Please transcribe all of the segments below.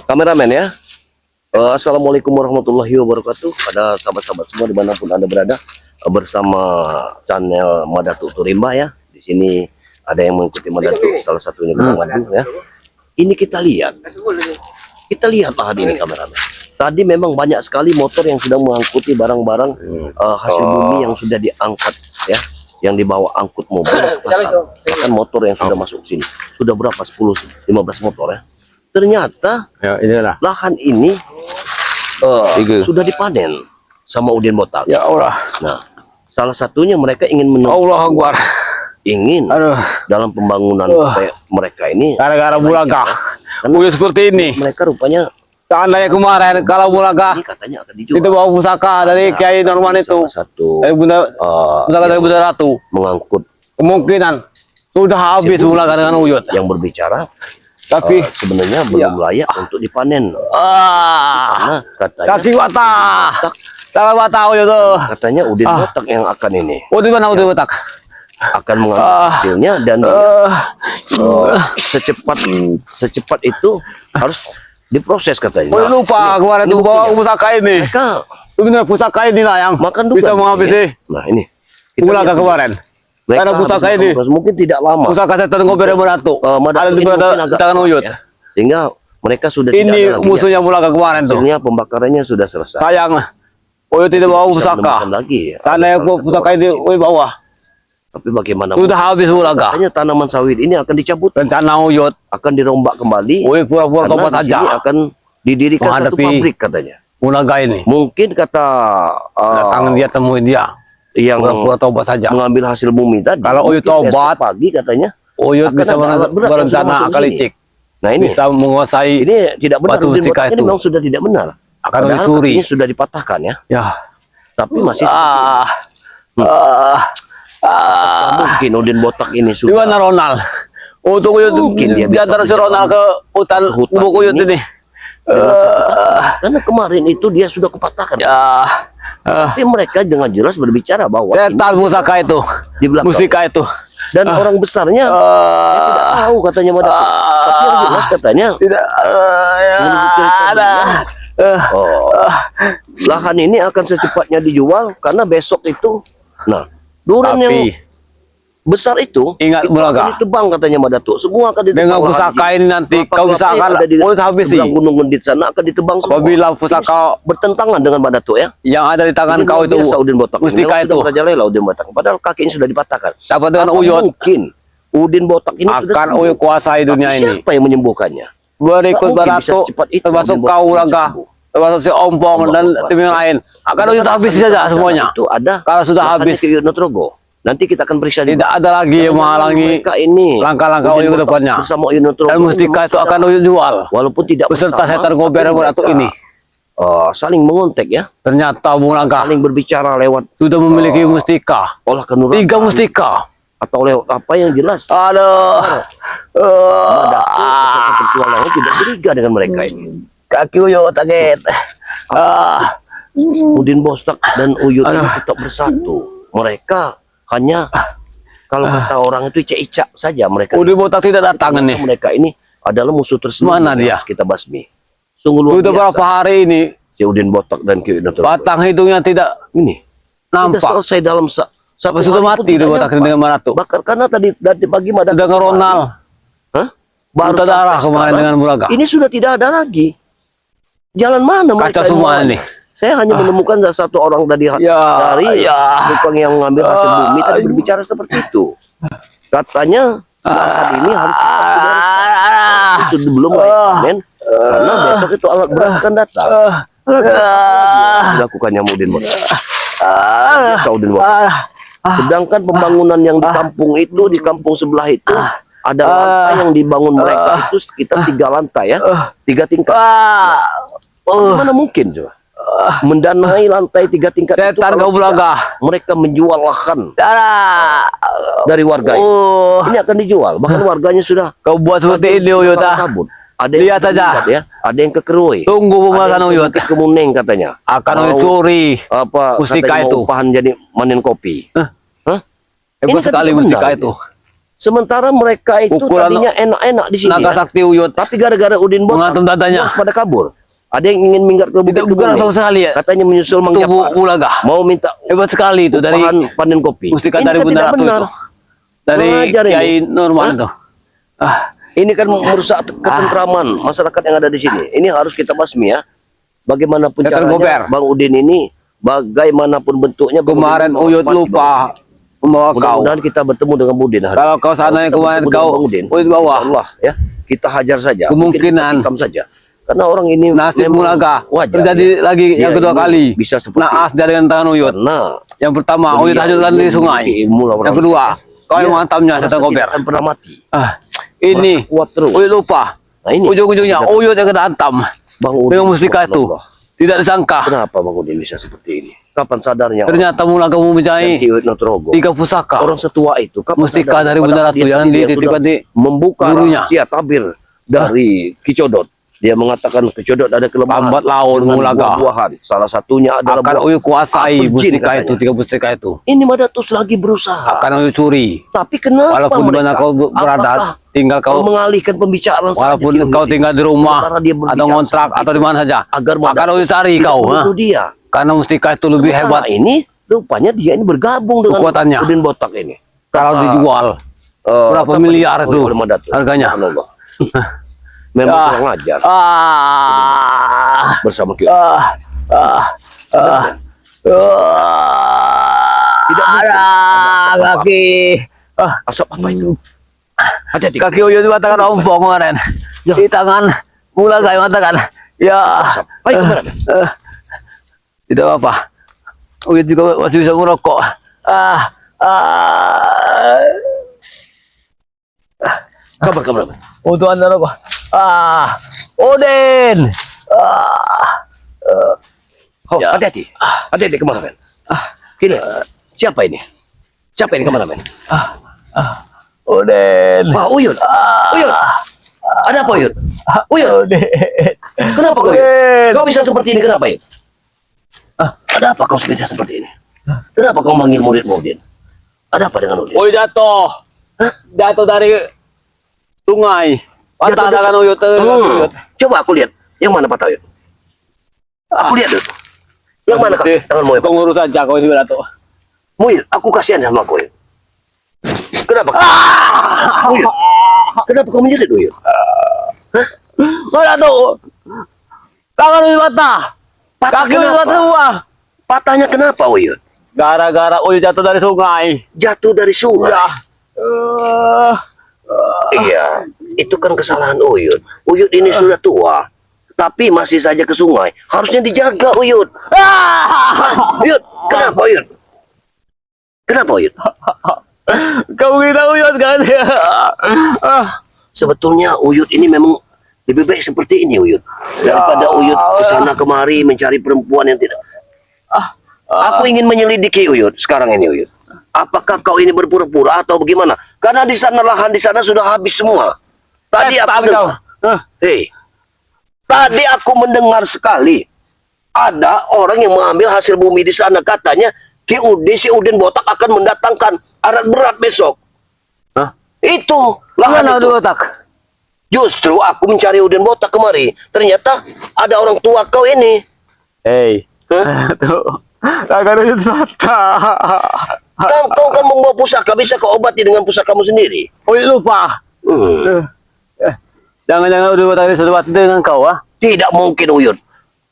Kameramen ya. Assalamualaikum warahmatullahi wabarakatuh. Pada sahabat-sahabat semua dimanapun Anda berada, bersama channel Madatu Turimba ya. Di sini ada yang mengikuti Madatu, salah satunya Bang Madu ya. Ini kita lihat lahan ini kameramen. Tadi memang banyak sekali motor yang sedang mengangkuti barang-barang hasil bumi yang sudah diangkat ya, yang dibawa angkut mobil, bahkan motor yang sudah masuk sini. Sudah berapa? 10-15 motor ya. Ternyata ya, inilah lahan ini sudah dipanen sama Udin Botak. ya Allah. Nah, salah satunya mereka ingin Allah Akbar. ingin dalam pembangunan supaya mereka ini Gara-gara Bulaga udah seperti ini. mereka rupanya Seandainya kemarin kalau Bulaga ini katanya akan dijual. itu bawa pusaka dari Kiai Norman itu, Salah satu dari Bunda pusaka dari Bunda Ratu, mengangkut kemungkinan sudah habis Bulaga dengan Uyut. yang berbicara Tapi sebenarnya belum layak untuk dipanen karena katanya kaki Wata Uyut tuh. katanya Udin Botak yang akan ini Udin mana Udin Botak? akan mengambil hasilnya dan secepat itu harus diproses katanya. Oh, lupa kemarin tuh bawa pusaka ini. Mereka Benar pusaka ini lah yang makan bisa juga menghabisi Nah ini Bulaga kemarin. mereka Karena pusaka ini mungkin tidak lama. pusaka setan ngobrol Batu. Ada di tangan Uyut. Ya. Sehingga mereka sudah Ini tidak ada lagi musuhnya Bulaga kemarin tuh. hasilnya pembakarannya sudah selesai. Sayang Uyut tidak bawa Bisa pusaka. menemukan lagi ya. Karena yang pusaka ini Uyut bawa. Tapi bagaimana Sudah habis Bulaga. katanya tanaman sawit ini akan dicabut, Rencana Uyut. akan dirombak kembali. Uyut pura-pura Karena tobat di sini saja. akan didirikan satu Menghadapi pabrik katanya. Bulaga ini. Mungkin kata Datang dia temuin dia. yang Pura-pura tobat saja. mengambil hasil bumi tadi. Kalau Uyut mungkin besok tobat, pagi katanya Uyut akan bisa ada alat berat yang sudah berencana masuk akal sini. licik. Nah ini Bisa menguasai tidak benar. batu Udin mustika Botak ini itu. memang sudah tidak benar. Akan Padahal dicuri. kakinya sudah dipatahkan ya. Ya. Tapi masih seperti ini. Mungkin Udin Botak ini Di sudah mana Ronald? Untuk Uyut Mungkin dia di bisa antara si Ronald ke hutan hutan buku Uyut ini. ini. dengan satu kaki. Karena kemarin itu dia sudah kepatahkan. Ya. Tapi mereka dengan jelas berbicara bahwa Setan pusaka itu. di belakang Musika itu. dan orang besarnya dia tidak tahu katanya Madatu. Tapi yang jelas katanya Tidak menurut cerita ada. Lahan ini akan secepatnya dijual karena besok itu durian yang Tapi besar itu ingat akan Bulaga. ditebang katanya Madatu. Semua akan ditebang. Dengan lahan pusaka di- ini nanti kelapa kau kelapa bisa yang akan ada di habis sebelah Gunung Gendit sana akan ditebang semua. apabila Ini pusaka bertentangan dengan Madatu ya. yang ada di tangan Ini kau luar itu biasa Udin Botak. mustika Memang itu sudah merajalela Udin Botak. Padahal kakinya sudah dipatahkan. dapat dengan Apa Uyut mungkin Udin Botak ini sudah akan sembuh? Uyut kuasai dunia Tapi ini. siapa yang menyembuhkannya? Berikut Nggak mungkin bisa Batu secepat itu termasuk Udin Botak kau bisa Bulaga, sembuh. termasuk si Ompong Allah dan Akbar. tim yang lain akan Uyut Karena habis di saja sana semuanya. Itu ada Kalau sudah lahannya habis ke Uyut Notrogo. Nanti kita akan periksa di tidak ada lagi yang menghalangi mereka ini langkah-langkah Udin Uyut ke Botak depannya. bersama Uyut Notrogo Dan mustika memang itu sudah- akan Uyut jual walaupun tidak beserta bersama, setan ngobrol tapi Batu mereka, ini. saling mengontek ya, Ternyata Bulaga saling berbicara lewat sudah memiliki mustika, olah kenuragan 3 mustika. atau lewat apa yang jelas. Aduh. Madatu peserta petualangan tidak curiga dengan mereka ini. Kaki Uyut sakit. Udin Botak dan Uyut ini Aduh. tetap bersatu. Mereka hanya kalau kata orang itu icak-icak saja mereka. Udin Botak tidak datang Ternyata nih. mereka ini adalah musuh tersembunyi Mana yang dia? harus kita basmi. Sungguh luar Sudah berapa biasa. hari ini Si Udin Botak dan Ki Udin batang hidungnya tidak ini sudah nampak. selesai dalam satu Apa sudah hari pun mati tidak Udin Botak nyampe. dengan Batu? Bakar karena tadi pagi Madatu Dengan kemarin. Ronald. Hah? Baru Muntah darah sampai kemarin sekarang, dengan Bulaga. ini sudah tidak ada lagi. Jalan mana mereka Kacau semua ini? ini. Saya hanya menemukan satu orang dari Ya. tukang yang mengambil hasil bumi tadi berbicara seperti itu. Katanya lahan ini harus sudah belum panen karena besok itu alat berat akan datang. Dilakukannya Udin Botak. Biasa Udin Botak. Sedangkan pembangunan yang di kampung itu, di kampung sebelah itu ada lantai yang dibangun mereka itu sekitar 3 lantai ya, 3 tingkat. Mana mungkin coba mendanai lantai 3 tingkat itu Setan kalau kau Bulaga. tidak mereka menjual lahan Darah. dari warga ini. Ini akan dijual, bahkan warganya sudah Kau buat seperti ini Uyut. kabut. Ada yang Lihat ke saja. Tingkat, ya, ada yang ke Kerui, Tunggu ada pembahasan yang ke Uyut. Bukit Kemuning katanya. Akan Mau Uyut curi. apa Mustika katanya mau itu. upahan jadi manen kopi. Hah? Hebat kan sekali tidak mustika benar itu. Sementara mereka itu Pukulan tadinya enak-enak di sini. Naga Ya. sakti Uyut. Tapi gara-gara Udin botak, Mengantum dadanya. terus pada kabur. Ada yang ingin minggat ke Bukit Tidak bergerak sama Kebumen. sekali ya. Katanya menyusul Mang Tubuh Japar. Ulaga. Mau minta Hebat sekali itu dari upahan panen kopi. Mustika Ini dari kan Bunda tidak Ratu benar. itu. Dari Mengajar ini. Kiai Norman tuh. Ah, Ini kan merusak ketentraman masyarakat yang ada di sini. Ini harus kita basmi ya. Bagaimanapun Keter caranya, Gober. Bang Udin ini, bagaimanapun bentuknya, Bang kemarin Udin Uyut mati, Bang lupa Udin. membawa kau. Mudah-mudahan kita bertemu dengan Budin hari Kalau ini. kau sana yang kita kemarin bertemu dengan kau Bang Udin, Uyut bawa. insyaallah ya, kita hajar saja. Kemungkinan. Mungkin kita tikam saja. Karena orang ini Nasib memang Mulaga wajar, terjadi ya. lagi yang Dia kedua ini kali. bisa seperti Naas dari tangan Uyut. karena Yang pertama beliau Uyut hancurkan di memiliki sungai. ilmu lawan Yang kedua kau yang Dia menghantamnya merasa setan Gober. tidak akan pernah mati. Ah, ini Merasa kuat terus. Uyut lupa. Nah, ini Ujung-ujungnya kita- Uyut yang kena hantam Bang Udin, dengan mustika itu. subhanallah. Tidak disangka. Kenapa Bang Udin bisa seperti ini? Kapan sadarnya Ternyata Mulaga mempunyai Ki Uyut Nugroho? 3 pusaka. Orang setua itu kapan Mustika sadarnya? dari Bunda Padahal Ratu dia yang sendiri dititipkan sudah di membuka gurunya. rahasia tabir dari Ki Codot. Dia mengatakan Ki Codot ada kelemahan Lambat laun dengan Mulaga. buah-buahan. Salah satunya adalah Akan buah Uyut kuasai apel jin mustika katanya. itu, 3 mustika itu. Ini Madatus lagi berusaha. Akan Uyut curi. Tapi kenapa Walaupun di mana mereka? kau berada, Apakah tinggal kau kau mengalihkan pembicaraan saja, walaupun Ki Uyut kau ini? tinggal di rumah Sementara dia atau berbicara ngontrak seperti atau di itu, mana saja, agar akan Madatus Uyut cari tidak kau, menuduh dia. karena mustika itu lebih Sementara hebat ini rupanya dia ini bergabung dengan Kekuatannya. Udin Botak ini. kalau Kata, dijual. Berapa apa miliar diketahui tuh oleh Madatus? harganya? Subhanallah. Memang Ah. kurang ajar Ah, bersama kita. Tidak mungkin ada asap apa. kaki, Asap apa itu? Hati-hati. kaki Uyut mengatakan ompong kemarin. Ya. Di tangan Mulaga yang mengatakan, ya, Asap. Ayo kemana? tidak apa. Uyut juga masih bisa merokok. Kabar. Untuk anda rokok. Odin. Oh, Ya. hati-hati. Hati-hati kemana, men? Kini, siapa ini? Siapa ini kemana, men? Odin. Wah, Uyut. Uyut. Ada apa, Uyut? Uyut. Odin. Kenapa kau, Uyut? Udin. Kau bisa seperti ini, kenapa, Uyut? Ada apa kau bisa seperti ini? Kenapa kau manggil muridmu, Udin? Ada apa dengan Udin? Uyut jatuh. Jatuh dari sungai. Patah Jatuh tangan Uyut. Uyut. Coba aku lihat. Yang mana patah, Uyut? Aku lihat dulu. Yang mana kak? Tanganmu, Uyut? Kau ngurus aja kau ini jatuh. Uyut, aku kasihan sama kau, Uyut. Kenapa? Uyut. Kenapa kau menjerit, Uyut? Kau jatuh. Tangan Uyut patah. Patah Kaki Uyut kenapa? patah semua. Patahnya kenapa, Uyut? Gara-gara Uyut jatuh dari sungai. Jatuh dari sungai. Ya. Iya, itu kan kesalahan Uyut. Uyut ini sudah tua, tapi masih saja ke sungai. Harusnya dijaga, Uyut. Uyut, kenapa, Uyut? Kenapa, Uyut? Kamu kita Uyut kan? Sebetulnya Uyut ini memang lebih baik seperti ini, Uyut. Daripada Uyut kesana kemari mencari perempuan yang tidak. Aku ingin menyelidiki Uyut sekarang ini, Uyut. Apakah kau ini berpura-pura atau bagaimana? Karena di sana lahan di sana sudah habis semua. Tadi aku dengar. Hei, tadi aku mendengar sekali ada orang yang mengambil hasil bumi di sana. Katanya si Udin Botak akan mendatangkan alat berat besok. Itu lahan Mana itu. dulu otak? Justru aku mencari Udin Botak kemari. Ternyata ada orang tua kau ini. Hei. Hah? Tuh. Tangan Uyut patah. Kau kan membawa pusaka, bisa kau obati dengan pusakamu sendiri. Uyut lupa. Jangan-jangan udah tadi sudah dengan kau Tidak mungkin, Uyut.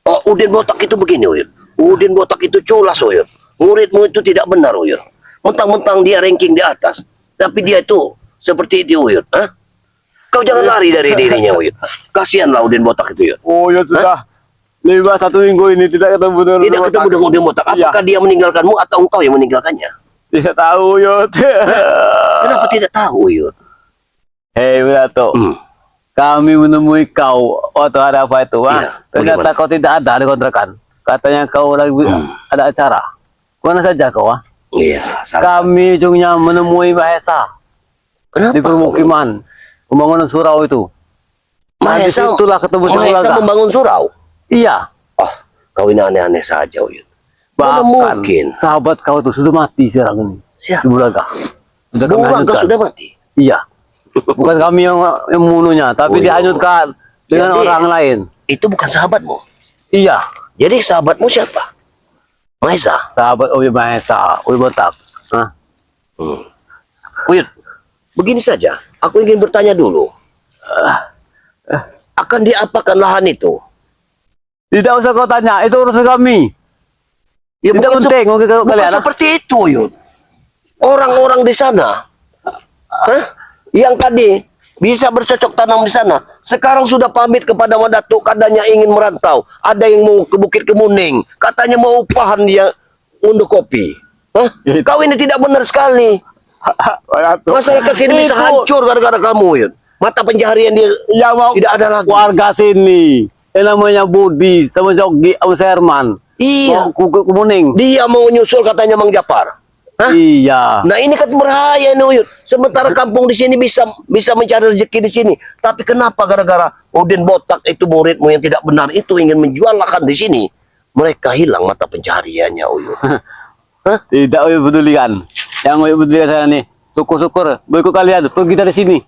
Oh, Udin Botak itu begini, Uyut. Udin Botak itu culas, Uyut. Muridmu itu tidak benar, Uyut. Mentang-mentang dia ranking di atas, tapi dia itu seperti itu, Uyut. Hah? Kau jangan lari dari dirinya, Uyut. Kasihanlah Udin Botak itu, Uyut. Uyut sudah 1 minggu ini tidak ketemu dengan Tidak ketemu dengan Udin Botak. Apakah dia meninggalkanmu atau engkau yang meninggalkannya? Tidak tahu Uyut. Kenapa tidak tahu, Uyut? Hei Wilato, kami menemui kau waktu ada apa itu, Iya, ternyata bagaimana? kau tidak ada di kontrakan. Katanya kau lagi ada acara. Mana saja kau? Iya, salah. Kami ujungnya menemui Mahesa Kenapa? di permukiman pembangunan surau itu. Mahesa, Itulah ketemu dengan Mahesa Ulaga. membangun surau. Iya. Oh, kau ini aneh-aneh saja, Uyut. Mana Bahkan mungkin? sahabat kau itu sudah mati sekarang ini. Siapa? Di Bulaga. Sudah kami Bulaga hancurkan. sudah mati. Iya. Bukan kami yang membunuhnya, tapi Oh, iya. dihanyutkan dengan Jadi- orang lain. Itu bukan sahabatmu. Iya. Jadi sahabatmu siapa? Maisa. Sahabat Uy Mahesa, Uy Botak. Hah? Uyut, begini saja. Aku ingin bertanya dulu. Akan diapakan lahan itu? Tidak usah kau tanya, itu urusan kami. Ya, Tidak bukan penting untuk bukan kalian. Ah. seperti itu, Uyut. Orang-orang di sana, yang tadi bisa bercocok tanam di sana, sekarang sudah pamit kepada Madatuk, katanya ingin merantau. Ada yang mau ke Bukit Kemuning, katanya mau upahan dia untuk kopi. Itu. Kau ini tidak benar sekali. Masyarakat sini bisa Itu. hancur gara-gara kamu, Uyut. Mata pencaharian dia Yang mau tidak ada lagi. warga sini. Yang namanya Budi sama Jogi sama Serman. Iya, Kuning. dia mau nyusul katanya Mang Japar. Hah? Iya. Nah ini kan berbahaya nih, Uyut. Sementara kampung di sini bisa mencari rezeki di sini. Tapi kenapa gara-gara Udin Botak itu muridmu yang tidak benar itu ingin menjual lahan di sini? Mereka hilang mata pencahariannya, Uyut. Tidak Uy pedulikan. Yang Uy pedulikan saya nih. Syukur-syukur. Berikut kalian pergi dari sini.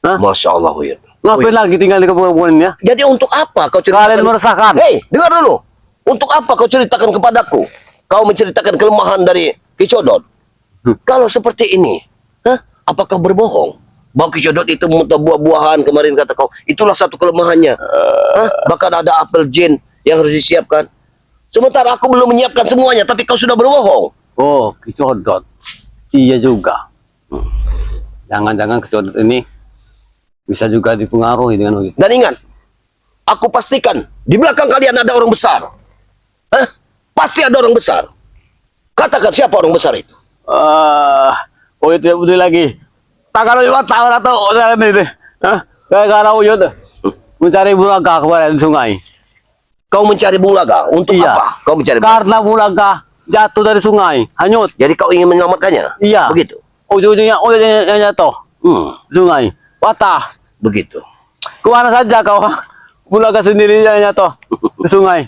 Hah? Masya Allah, Uyut. Ngapain lagi tinggal di kampung ya? Jadi untuk apa kau ceritakan? Kalian meresahkan. Hei, dengar dulu. Untuk apa kau ceritakan kepadaku? Kau menceritakan kelemahan dari Kicodot. Kalau seperti ini, apakah berbohong? Bahwa Kicodot itu memutar buah-buahan kemarin kata kau. Itulah satu kelemahannya. Bahkan ada apel jin yang harus disiapkan. Sementara aku belum menyiapkan semuanya, tapi kau sudah berbohong. Oh, Kicodot. Iya juga. Jangan-jangan Kicodot ini bisa juga dipengaruhi dengan begitu. Dan ingat, aku pastikan di belakang kalian ada orang besar. Pasti ada orang besar. Katakan siapa orang besar itu? Uyut tidak betul lagi. Takkan Uyut tahu atau saya ini. Gara-gara Uyut mencari bulaga kemarin di sungai. Kau mencari bulaga untuk Iya. apa? Kau mencari bulaga. Karena bulaga jatuh dari sungai, hanyut. Jadi kau ingin menyelamatkannya? Iya. Begitu. Ujung-ujungnya Uyut yang jatuh. Sungai. Patah. Begitu. Kemana saja kau? Bulaga sendiri yang jatuh di sungai.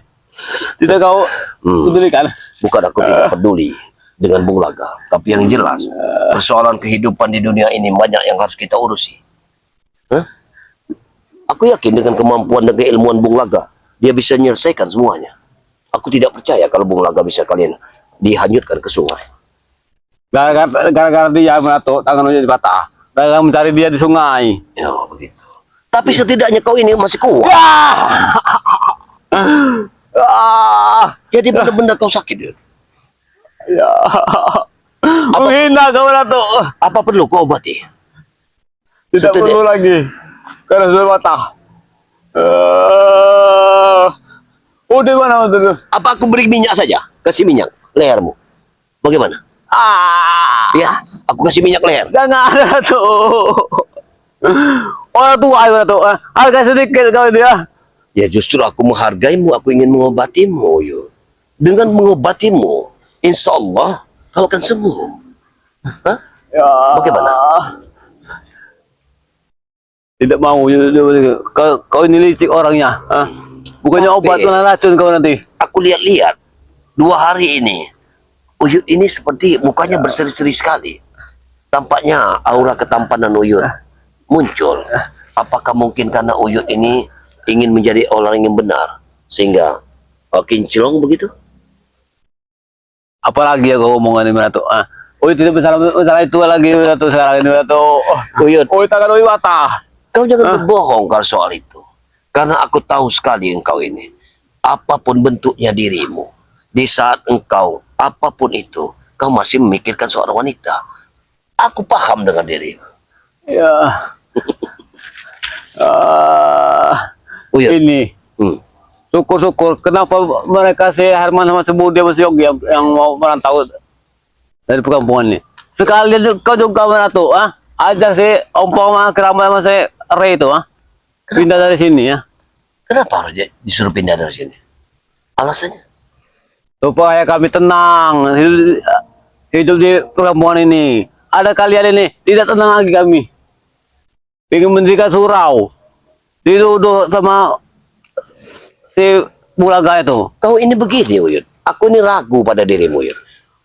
Tidak kau pedulikan. Bukan aku tidak peduli dengan bulaga, tapi yang jelas persoalan kehidupan di dunia ini banyak yang harus kita urusi. Aku yakin dengan kemampuan dan keilmuan bulaga, dia bisa menyelesaikan semuanya. Aku tidak percaya kalau bulaga bisa kalian dihanyutkan ke sungai. Gara-gara dia menato tangan Uyut patah. Gara-gara mencari dia di sungai. Ya begitu. Tapi setidaknya kau ini masih kuat. Jadi benar-benar kau sakit. Ya? Ya. Menghina kau menato. Apa perlu kau obati? Tidak Sudah perlu lagi. Karena sudah patah. Udah mana waktu itu? Apa aku beri minyak saja? Kasih minyak lehermu. Bagaimana? Ya, aku kasih minyak leher. Jangan ada tuh. Orang tua itu tuh. Harga sedikit kau itu ya. Ya justru aku menghargaimu, aku ingin mengobatimu, yo. Dengan mengobatimu, insya Allah kau akan sembuh. Ya. Bagaimana? Tidak mau. Kau ini licik orangnya. Bukannya Tapi- obat kena racun kau nanti. Aku lihat-lihat 2 hari ini, Uyut ini seperti mukanya berseri-seri sekali. Tampaknya aura ketampanan Uyut muncul. Apakah mungkin karena Uyut ini ingin menjadi orang yang benar sehingga kinclong begitu? Apalagi ya kau omongan ini tuh. Oh tidak masalah itu lagi tuh sekarang ini tuh. Uyut, Oh tangan Uyut patah. kau jangan berbohong kalau soal itu. Karena aku tahu sekali engkau ini. Apapun bentuknya dirimu, di saat engkau, apapun itu, kau masih memikirkan seorang wanita. Aku paham dengan dirimu. Ya. Uyut, Ini syukur-syukur kenapa mereka si Herman sama si Budi sama si Yogi yang mau merantau dari perkampungan ini. Sekalian kau juga merantau, ajar si Ompong keramat sama si Ray itu, pindah dari sini ya. kenapa harus disuruh pindah dari sini? Alasannya? Supaya kami tenang hidup di perkampungan ini. Ada kalian ini tidak tenang lagi kami. Ingin mendirikan surau. Dituduh sama si Bulaga itu. Kau ini begini, Uyut. Aku ini ragu pada dirimu, Uyut.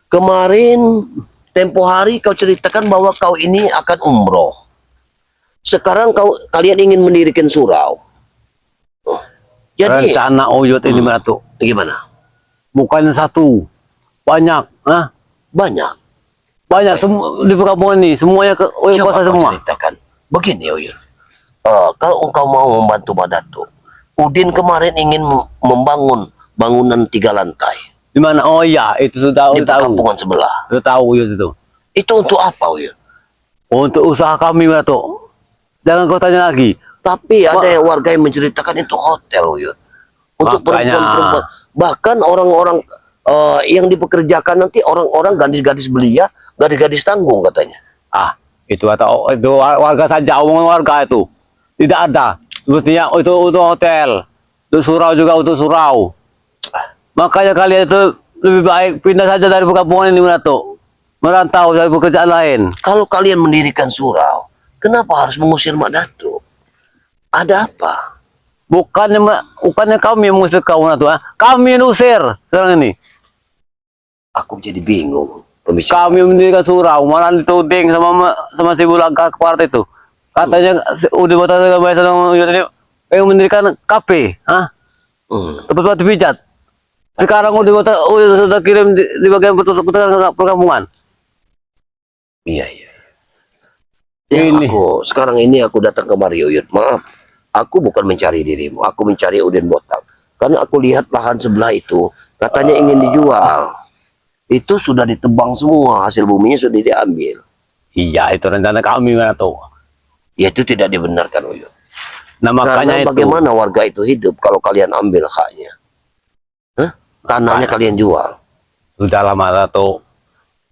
Kemarin, tempo hari kau ceritakan bahwa kau ini akan umroh. Sekarang kalian ingin mendirikan surau. Oh, jadi Rencana Uyut ini Datuk. gimana? Bukan satu, banyak, Banyak. banyak semua di perkampungan ini, semuanya Uyut Coba kuasa kau semua. ceritakan. Begini Uyut. Kalau engkau mau membantu Madatuk, Udin kemarin ingin membangun bangunan 3 lantai Di mana? Oh iya, itu sudah di tahu. perkampungan sebelah. Sudah tahu Uyut itu. Itu untuk apa Uyut? Untuk usaha kami Datuk. Jangan kau tanya lagi. Tapi ada yang warga yang menceritakan itu hotel Uyut. Untuk Makanya. perempuan-perempuan. Bahkan orang-orang yang dipekerjakan nanti orang-orang gadis-gadis belia, gadis-gadis tanggung katanya. Itu atau itu warga saja, omongan warga itu. Tidak ada. Sepertinya itu untuk hotel. Untuk surau juga untuk surau. Makanya kalian itu lebih baik pindah saja dari perkampungan ini Datuk. Merantau dari pekerjaan lain. Kalau kalian mendirikan surau, kenapa harus mengusir Mak Datuk? Ada apa? Bukannya kami yang mengusir kau Datuk. Kami yang usir sekarang ini. Aku jadi bingung. Pembicara. Kami mendirikan surau, malah dituding sama si Bulaga kepala itu. Katanya udah buat bahasa ini pengen mendirikan kafe, tempat pijat. Sekarang udah sudah kirim di bagian perkampungan. Iya, iya. Ya, Ini. sekarang ini aku datang ke Uyut. Maaf, aku bukan mencari dirimu, aku mencari Udin Botak. Karena aku lihat lahan sebelah itu, katanya ingin dijual. Itu sudah ditebang semua, hasil buminya sudah diambil. Iya, itu rencana kami Datuk. Ya itu tidak dibenarkan Uyut. Nah makanya Karena itu. bagaimana warga itu hidup kalau kalian ambil haknya? Tanahnya kalian jual. Sudah lama Datuk.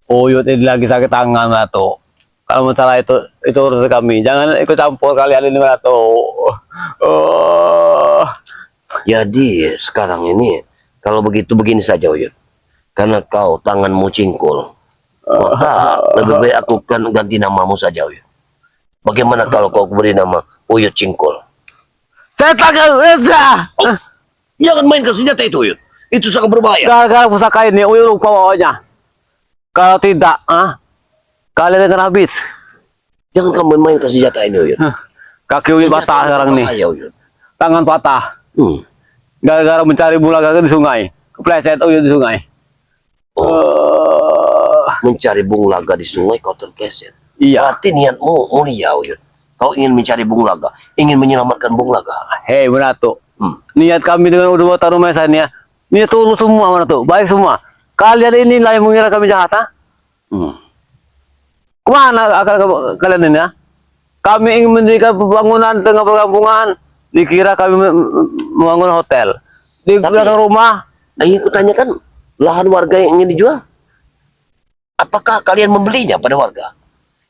Uyut ini lagi sakit tangan Datuk. Kalau masalah itu urusan kami. Jangan ikut campur kalian ini Datuk. Jadi sekarang ini kalau begitu begini saja Uyut. Karena kau tanganmu cingkul, maka lebih baik aku kan ganti namamu saja Uyut. Bagaimana kalau kau beri nama Uyut Cingkul? Setan enggak. Jangan main ke senjata itu Uyut. Itu sangat berbahaya. Gara-gara pusaka ini Uyut lupa bawanya. Kalau tidak, kalian akan habis. Jangan kamu main ke senjata ini Uyut. Kaki Uyut patah sekarang ini. Bahaya, Uyut. Tangan patah. Gara-gara mencari Bulaga di sungai. Kepleset Uyut di sungai. Mencari Bulaga di sungai kau terpleset. Iya. Berarti niatmu mulia Uyut. Kau ingin mencari Bulaga, ingin menyelamatkan Bulaga. Hei Datuk. Niat kami dengan udah buat rumah saya ini, niat tulus semua Datuk. Baik semua. Kalian ini lah yang mengira kami jahat, Kemana akal kalian ini, Kami ingin mendirikan pembangunan tengah perkampungan. Dikira kami membangun hotel. Di belakang rumah. Ingin kutanyakan, lahan warga yang ingin dijual, apakah kalian membelinya pada warga?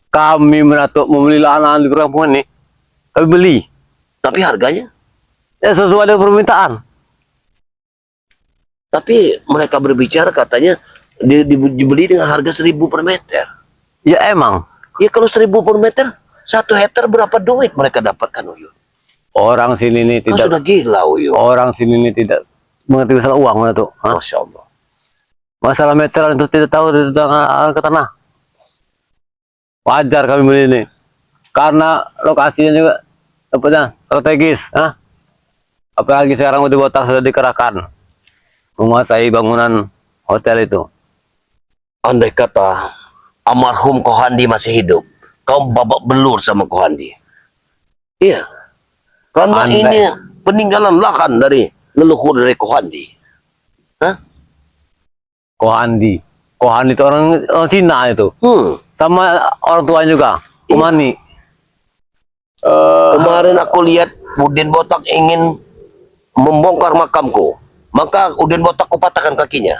Kami Datuk membeli lahan di perkampungan ini. Kami beli. Tapi harganya? Ya sesuai dengan permintaan. Tapi mereka berbicara katanya dibeli dengan harga 1.000 per meter. Ya emang. Ya kalau 1.000 per meter, 1 hektar berapa duit mereka dapatkan Uyut? Orang sini ini Kau tidak. sudah gila Uyut. Orang sini ini tidak mengerti masalah uang Datuk. Masya Allah. Masalah meteran itu tidak tahu tentang ke tanah. Wajar kami beli ini. Karena lokasinya juga strategis. Apalagi sekarang udah Botak sudah dikerahkan. Menguasai bangunan hotel itu. Andai kata almarhum Kohandi masih hidup, kau babak belur sama Kohandi. Iya. Karena ini peninggalan lahan dari leluhur dari Kohandi. Kohandi itu orang Cina itu. Sama orang tuanya juga. Kumani. Kemarin aku lihat Udin Botak ingin membongkar makamku. Maka Udin Botak kupatahkan kakinya.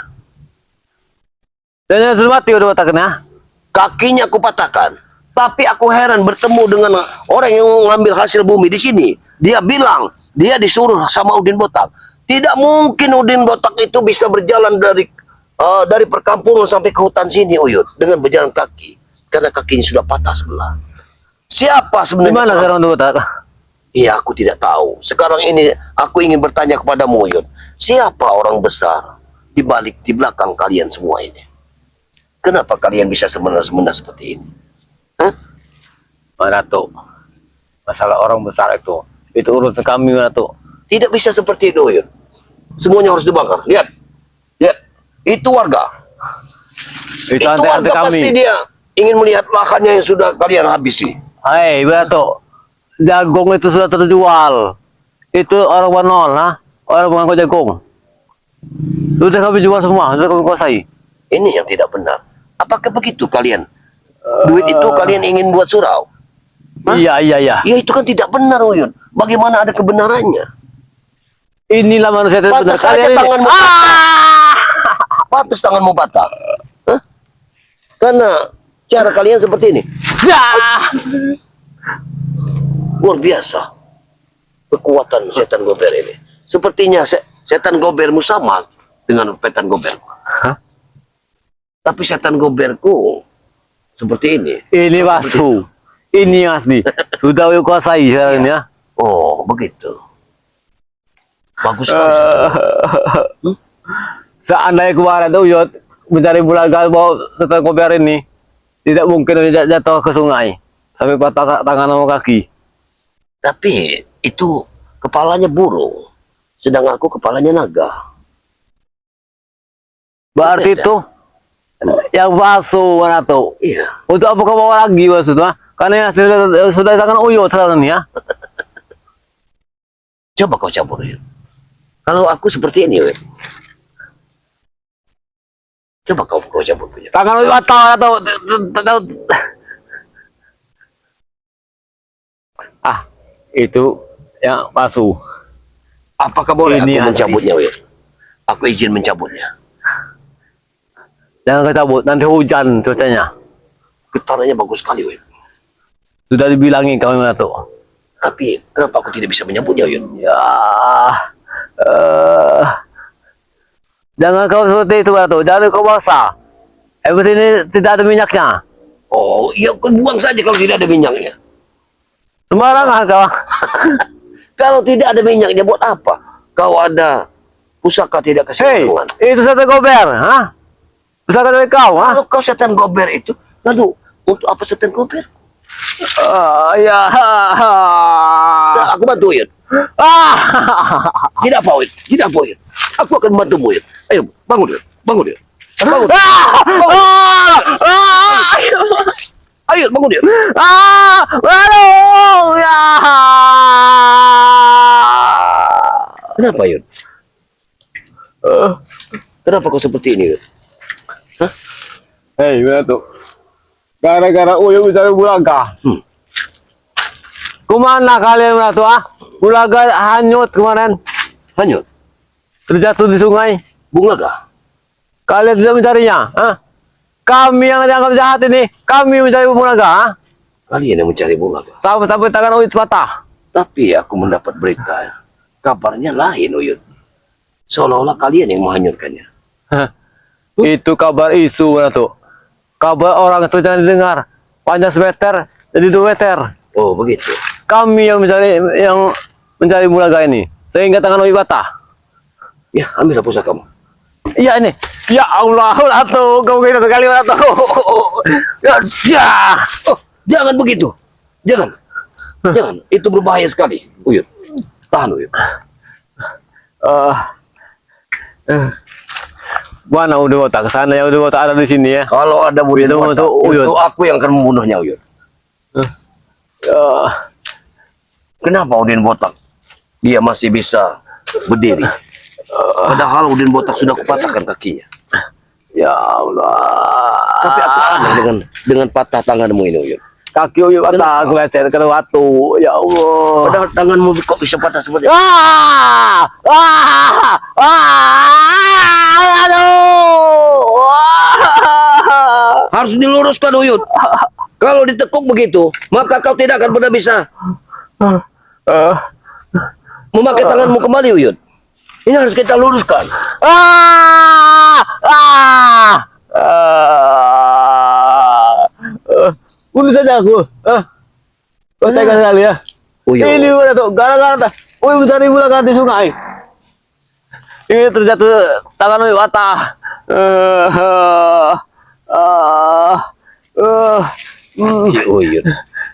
Dan sudah mati udah Botak kena. Kakinya aku patahkan. Tapi aku heran bertemu dengan orang yang mengambil hasil bumi di sini. Dia bilang, dia disuruh sama Udin Botak. Tidak mungkin Udin Botak itu bisa berjalan dari perkampungan sampai ke hutan sini Uyut dengan berjalan kaki. Karena kakinya sudah patah sebelah. Siapa Di sebenarnya? mana sekarang udah Botak? Iya, aku tidak tahu. Sekarang ini aku ingin bertanya kepadamu Uyut. Siapa orang besar di belakang kalian semua ini? Kenapa kalian bisa semena-mena seperti ini? Datuk. Masalah orang besar itu urusan kami Uyut. Tidak bisa seperti itu, Uyut. Semuanya harus dibakar. Lihat. Lihat. Itu warga. Itu Itu ante-ante warga pasti kami. dia ingin melihat lahannya yang sudah kalian habisi. Hei, Uyut. Jagung itu sudah terjual. Itu orang Banol, ha? Orang mengangkut jagung. Sudah kami jual semua, sudah kami kuasai. Ini yang tidak benar. Apakah begitu kalian? Duit itu kalian ingin buat surau? Hah? Iya. Ya itu kan tidak benar, Uyut. Bagaimana ada kebenarannya? Inilah manusia itu benar. Pantas saja Kalian ini. tanganmu Pantas tanganmu patah. Hah? Karena cara kalian seperti ini. Ya! Luar biasa. Kekuatan setan gober ini. Sepertinya setan gobermu sama dengan setan goberku. Hah? Tapi setan goberku seperti ini. Ini palsu. Ini asli. Sudah kami kuasai sekarang ini, ya. Oh, begitu. Bagus sekali. Seandainya kemarin tuh Uyut mencari bulaga bawa setan kober ini, tidak mungkin jatuh ke sungai sampai patah tangan sama kaki. Tapi itu kepalanya burung, sedang aku kepalanya naga. Berarti Beda. itu yang palsu mana tuh? Iya. Untuk apa kau bawa lagi maksudnya? Karena sudah tangan Uyut sekarang ini, ya. Coba kau campur, Uyut. Kalau aku seperti ini, Uyut. Coba kau campur punya. Tangan Uyut atau itu yang palsu. Apakah boleh Ini aku asli. mencabutnya, Uyut? Aku izin mencabutnya. Jangan kecabut, nanti hujan cuacanya. Getarannya bagus sekali, Uyut. Sudah dibilangin kami mana tuh. Tapi kenapa aku tidak bisa menyambutnya, Uyut? Ya, jangan kau seperti itu Batu. Jangan kau basah. Ini tidak ada minyaknya. Oh, ya kau buang saja kalau tidak ada minyaknya. Sembarangan kau. Kalau tidak ada minyaknya buat apa? Kau ada pusaka tidak Hei, keseluruhan. itu satu gober, ha? Pusaka dari kau, ha? Kalau kau setan gober itu, lalu untuk apa setan gober? Ya. Nah, aku bantu, Uyut. Tidak apa, Uyut. Tidak apa, Uyut. Aku akan membantumu, Uyut. Ayo, bangun, Uyut. Bangun, Uyut. Bangun. Ayo, bangun, Uyut. Waduh, ya. Kenapa, Uyut? Kenapa kau seperti ini, Uyut? Hei, Batu. Gara-gara Uyut bisa bulaga. Kemana kalian Batu, ah? Bulaga hanyut kemarin. Hanyut. Terjatuh di sungai. Bung Laga. Kalian sudah mencarinya, ah? Kami yang dianggap jahat ini, kami mencari bulaga, ah? Kalian yang mencari Bung Laga. Sampai tangan Uyut patah. Tapi aku mendapat berita. Kabarnya lain, Uyut. Seolah-olah kalian yang menghanyutkannya. Itu kabar isu Batu. Kabar orang itu jangan didengar. Panjang semeter jadi 2 meter. Oh, begitu. Kami yang mencari bulaga ini. Sehingga tangan Uyut patah. Ya, ambillah pusakamu. Iya ini. Ya Allah, Batu. Kau gitu sekali Batu. Ya. Oh, jangan begitu. Jangan. Jangan. Itu berbahaya sekali, Uyut. Tahan, Uyut. Mana udah botak ke sana yang udah botak ada di sini ya. Kalau ada Udin Itu Botak, untuk Uyut. itu aku yang akan membunuhnya, Uyut. Kenapa Udin Botak? Dia masih bisa berdiri. Padahal Udin Botak sudah kupatahkan kakinya. Ya Allah. Tapi aku aneh dengan patah tanganmu ini, Uyut. Kaki Uyut patah, aku lecer ke batu. Ya Allah. Padahal tanganmu kok bisa patah seperti itu? Aduh. Harus diluruskan, Uyut. Kalau ditekuk begitu, maka kau tidak akan pernah bisa memakai tanganmu kembali, Uyut. Ini harus kita luruskan. Bunuh saja aku. Oh, tega sekali ya. Uyut. Ini udah tuh, gara-gara mencari bulaga di sungai. Ini terjatuh tangan Uyut patah. Ya, Uyut.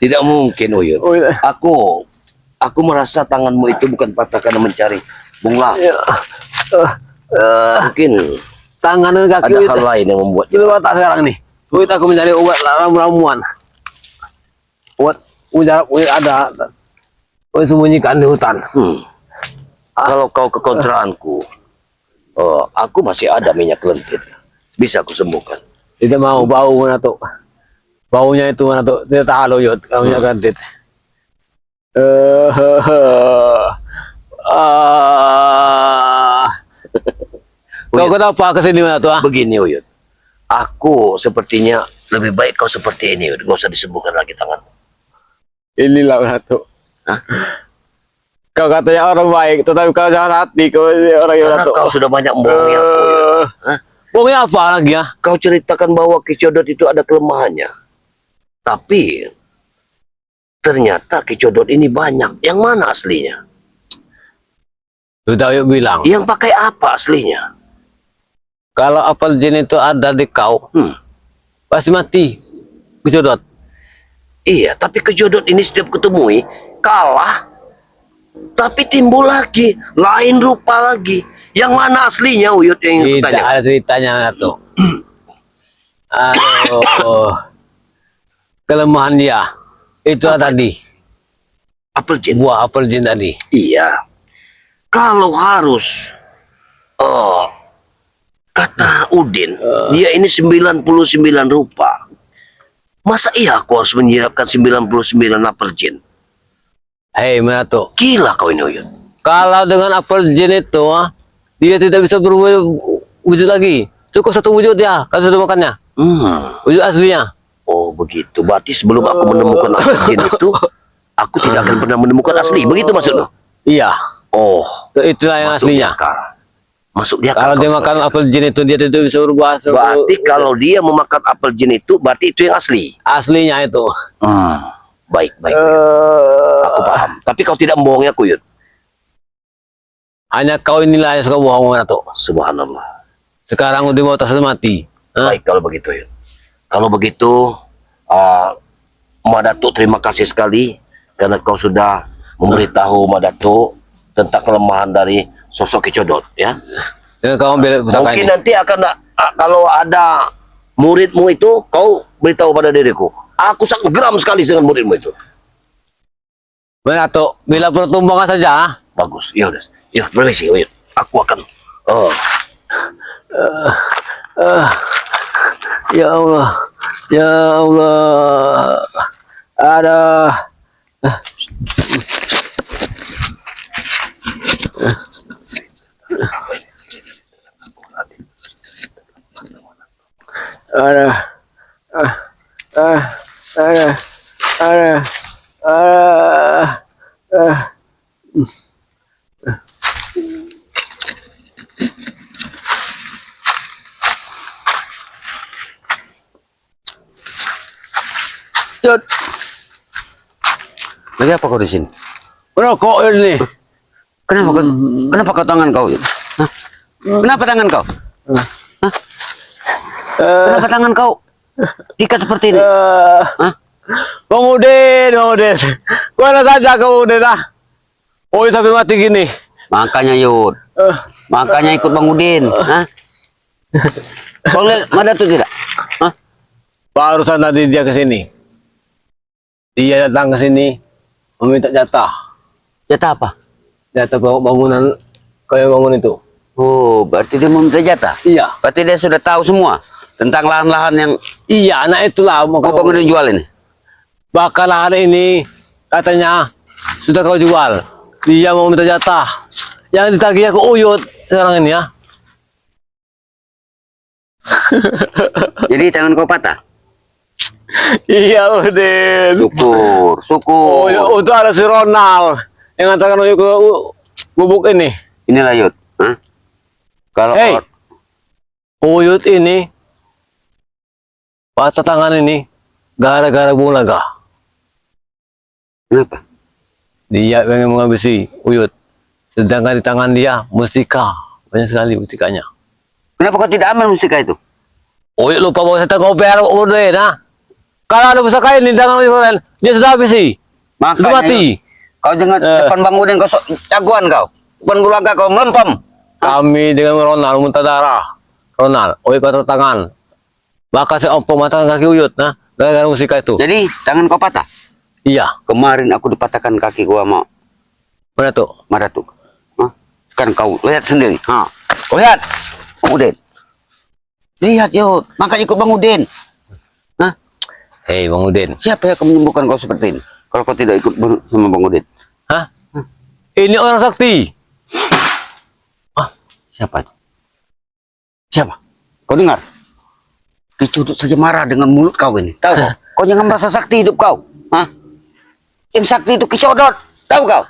Tidak mungkin, Uyut. Uyut. Aku merasa tanganmu itu bukan patah karena mencari bunglak. Ya. Mungkin Tangan dan kaki ada Uyut. hal lain yang membuat Sudah patah sekarang nih. Uyut aku mencari obat ramuan. Uyut ada. Uyut sembunyikan di hutan. Kalau kau ke kontraanku, aku masih ada minyak lentir. Bisa aku sembuhkan. Tidak mau bau mana tuh. Baunya itu mana tuh. Tidak tahu Uyut. Kamu minyak gantit. Kau kenapa kesini mana tuh? Begini, Uyut. Aku sepertinya lebih baik kau seperti ini, Uyut. Gak usah disembuhkan lagi tanganmu. Inilah mana tuh. Kau katanya orang baik, tetapi kau jangan hati. Kau orang yang Karena tuh. kau sudah banyak membohongi aku, Uyut. Bohongnya apa lagi ya? Kau ceritakan bahwa Ki Codot itu ada kelemahannya. Tapi ternyata Ki Codot ini banyak. Yang mana aslinya? Sudah Uyut bilang. Yang pakai apa aslinya? Kalau apel jin itu ada di kau, pasti mati. Kejodot. Iya, tapi Ki Codot ini setiap ketemui kalah. Tapi timbul lagi, lain rupa lagi. Yang mana aslinya, Uyut, yang Tidak tanya? ada ceritanya tuh. Aduh. Kelemahan dia. Itu tadi. Apel jin. Buah apel jin tadi. Iya. Kalau harus kata Udin, dia ini 99 rupa. Masa iya aku harus menyiapkan 99 apel jin? Hei, mana tuh? Gila kau ini, Uyut. Kalau dengan apel jin itu, dia tidak bisa berwujud lagi. Cukup satu wujud ya, kalau sudah makannya. Wujud aslinya. Oh, begitu. Berarti sebelum aku menemukan apel jin itu, aku tidak akan pernah menemukan asli. Begitu maksudnya? Iya. Oh, Itulah yang masuk di aslinya. akal. Masuk di akal. Kalau dia kau makan sebenarnya. apel jin itu, dia tidak bisa berubah. Berarti kalau dia memakan apel jin itu, berarti itu yang asli. Aslinya itu. Baik, baik. Aku paham. Tapi kau tidak membohongi aku, Yud. Hanya kau inilah yang suka bohong mana tuh. Subhanallah. Sekarang udah mau tas mati. Baik kalau begitu, Yud. Kalau begitu, Madatuk terima kasih sekali karena kau sudah memberitahu Madatuk tentang kelemahan dari sosok Ki Codot, ya. Ya, kau ambil pusaka Mungkin ini. nanti akan kalau ada muridmu itu, kau beritahu pada diriku. Aku sangat geram sekali dengan muridmu itu. Mana tuh? Bila pertumbangan saja. Bagus. Ya udah. Ya, permisi, Yud. Aku akan. Oh. Ya Allah. Ya Allah. Ada. Ada. Yud. Lagi apa kau di sini? Rokok ini. Kenapa kau tangan kau? Yud? Hah? Kenapa tangan kau? Hah? Kenapa tangan kau diikat seperti ini? Hah? Bang Udin. Mana saja kau Udin ah? Oh, sampai mati gini. Makanya Yud. Makanya ikut Bang Udin. Hah? Kau lihat ada tuh tidak? Hah? Barusan tadi dia ke sini. Dia datang ke sini meminta jatah. Jatah apa? Jatah bangunan kayak bangun itu. Oh, berarti dia meminta jatah. Iya. Berarti dia sudah tahu semua tentang lahan-lahan yang Iya, nah itulah mau Bang Udin jual ini. bakal hari ini katanya sudah kau jual. Dia mau minta jatah. Yang ditagihnya ke Uyut sekarang ini ya. Jadi tangan kau patah. Iya Udin. Syukur. Oh, itu ada si Ronald yang ngantarkan Uyut ke gubuk ini. Inilah Yud. Hah? Kalau Hey, Uyut ini patah tangan ini gara-gara bulaga. kenapa? Dia pengen menghabisi Uyut. Sedangkan di tangan dia mustika. Banyak sekali mustikanya. Kenapa kau tidak aman mustika itu? Uyut lupa bawa setengah koper Udin, nah. Kalau ada pusaka ini jangan orang dia sudah habis sih. Sudah Makanya mati. kau jangan depan Bang Udin kau sok jagoan kau. Depan Bulaga kau melempem. Kami dengan Ronald muntah darah. Ronald, oi patah tangan. Bakal saya ompong mata kaki Uyut, nah. Gara-gara musika itu. Jadi tangan kau patah. Iya. Kemarin aku dipatahkan kaki gua sama Mana tuh? Madatuk. Hah? Kan kau lihat sendiri. Ha. Kau lihat Bang Udin. Lihat yo, makanya ikut Bang Udin. Hah? Hei Bang Udin. Siapa yang akan menyembuhkan kau seperti ini? Kalau kau tidak ikut sama Bang Udin. Hah? Ini orang sakti. Siapa itu? Siapa? Kau dengar? Kicudut saja marah dengan mulut kau ini. Tahu kau? Kau jangan merasa sakti hidup kau. Hah? Yang sakti itu Kicodot. Tahu kau?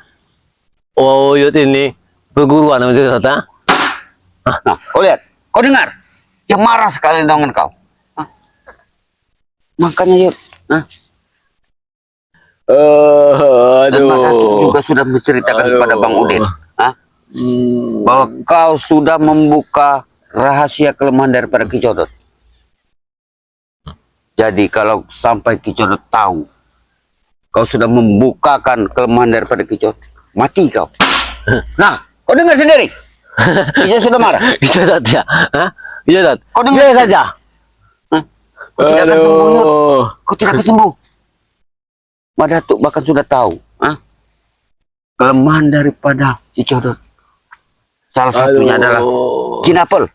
Oh, Uyut ini perguruan sama kita, ha? Nah, kau lihat. Kau dengar? Dia marah sekali dengan kau. Hah? Makanya Yud. Hah? Dan Madatuk juga sudah menceritakan kepada Bang Udin. Hah? Bahwa kau sudah membuka rahasia kelemahan daripada Kicodot. Jadi kalau sampai Kicodot tahu kau sudah membukakan kelemahan daripada Kicodot, mati kau. Nah, kau dengar sendiri. Kicodot sudah marah. Bisa saja, ha? Iya, Dad. Kau dengar Bisa saja. Hah? Kau tidak akan sembuh. Yud. Kau tidak akan sembuh. Madatuk bahkan sudah tahu. Hah? Kelemahan daripada Kicodot. Salah satunya adalah jin apel.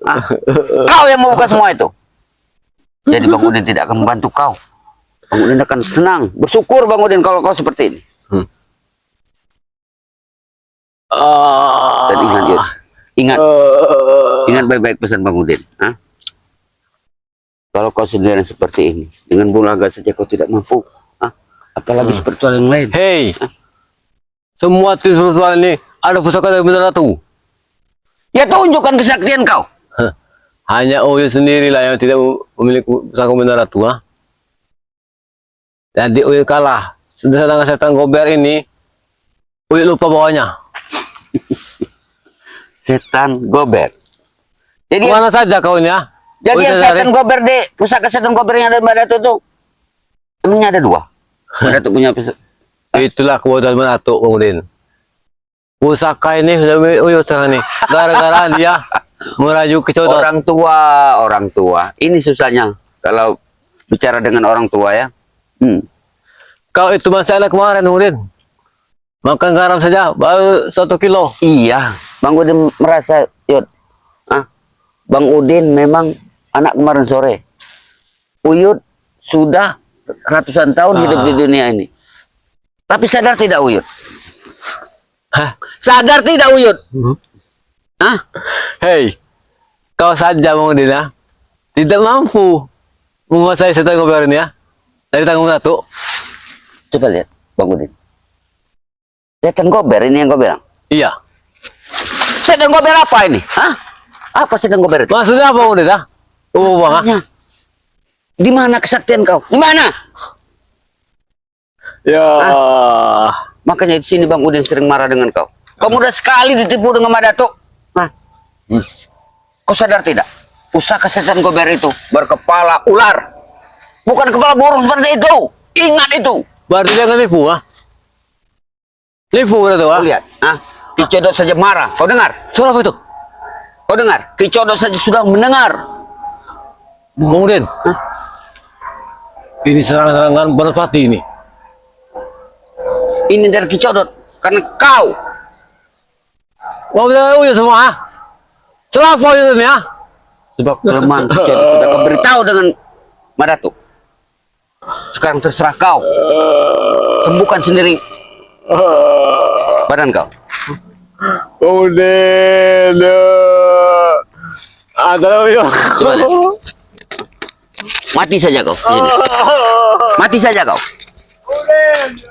Hah? Kau yang membuka semua itu. Jadi Bang Udin tidak akan membantu kau. Bang Udin akan senang, bersyukur Bang Udin kalau kau seperti ini. Dan ingat, Yud. Ingat baik-baik pesan Bang Udin. Hah? Kalau kau sendirian seperti ini, dengan Bulaga saja kau tidak mampu. Hah? Apalagi spiritual yang lain. Hei, semua spiritual ini ada pusaka dari Bunda Ratu. Ya tunjukkan kesaktian kau. Hanya Uyut sendirilah yang tidak memiliki pusaka Bunda Ratu, ha? Jadi Uyut kalah. Sudah dengan setan gober ini, Uyut lupa bawahnya. Setan gober. Jadi Kemana saja kau ini, ha? Jadi Uyut yang sadari. setan gober di pusaka setan gober yang ada di Madatuk itu emangnya ada dua. Madatuk punya Itulah kebodohan Bunda Ratu, Bang Udin. Pusaka ini sudah milik Uyut sekarang nih. Gara-gara dia merayu Kicodot. orang tua. Ini susahnya kalau bicara dengan orang tua ya. Kau itu masalah kemarin, Bang Udin. Makan garam saja baru 1 kilo. Iya, Bang Udin merasa, Yud. Bang Udin memang anak kemarin sore. Uyut sudah ratusan tahun hidup di dunia ini. Tapi sadar tidak Uyut? Hah? Sadar tidak Uyut? Hah? Hei, kau saja Bang Udin, ya. Tidak mampu menguasai setan gober ini, ya. Dari tanggung satu. Coba lihat, Bang Udin. Setan gober ini yang kau bilang? Iya. Setan gober apa ini? Hah? Apa setan gober itu? Maksudnya apa Bang Udin, ya? Oh, Bang, ha? Makanya, di mana kesaktian kau? Di mana? Ya. Makanya di sini Bang Udin sering marah dengan kau. Kau mudah sekali ditipu dengan Madatuk. Hah? Kau sadar tidak? Pusaka setan gober itu berkepala ular. Bukan kepala burung seperti itu. Ingat itu. Berarti dia nggak nipu, ha? Nipu berarti, ha? Kau lihat. Kicodot saja marah. Kau dengar? Suara apa itu? Kau dengar? Kicodot saja sudah mendengar. Bang Udin. Ini serangan Balapati ini. Ini dari Kicodot. Karena kau. Mau bilang Uyut semua, ha? Suara apa Uyut ini, ha? Sebab kelemahan Kicodot sudah kau beritahu dengan Madatuk. Sekarang terserah kau. Sembuhkan sendiri badan kau. Udin. Ada Uyut. Coba lihat. Mati saja kau. Sini. Mati saja kau. Udin.